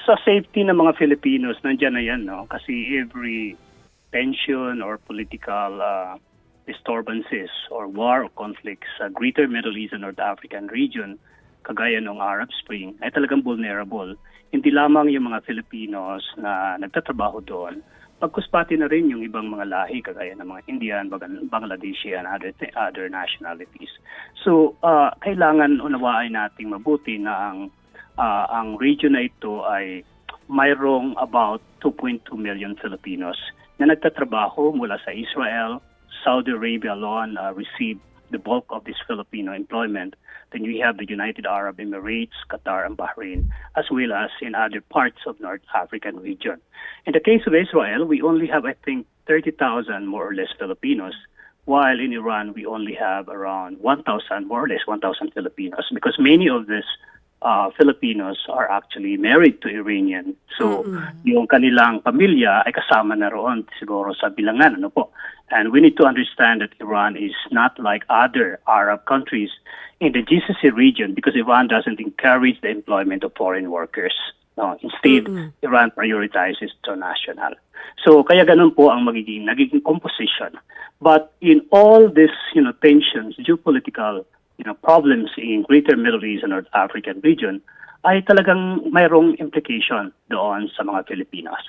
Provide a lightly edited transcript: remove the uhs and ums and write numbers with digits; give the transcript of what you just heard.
sa safety ng mga Filipinos, nandiyan na yan, no? Kasi every tension or political disturbances or war or conflicts sa Greater Middle East and North African region, kagaya ng Arab Spring, ay talagang vulnerable. Hindi lamang yung mga Filipinos na nagtatrabaho doon, pagkus pati na rin yung ibang mga lahi, kagaya ng mga Indian, Bangladeshi, and other nationalities. So, kailangan unawain nating mabuti na ang region na ito ay mayroong about 2.2 million Filipinos na nagtatrabaho mula sa Israel. Saudi Arabia alone received the bulk of this Filipino employment. Then we have the United Arab Emirates, Qatar, and Bahrain, as well as in other parts of North African region. In the case of Israel, we only have, I think, 30,000 more or less Filipinos, while in Iran, we only have around 1,000, more or less 1,000 Filipinos, because many of these Filipinos are actually married to Iranian. So, yung kanilang pamilya ay kasama na roon siguro sa bilangan, ano po. And we need to understand that Iran is not like other Arab countries in the GCC region, because Iran doesn't encourage the employment of foreign workers. No, instead, Iran prioritizes international. So, kaya ganun po ang nagiging composition. But in all this, tensions, geopolitical, problems in Greater Middle East and North African region, ay talagang mayroong implication doon sa mga Filipinos.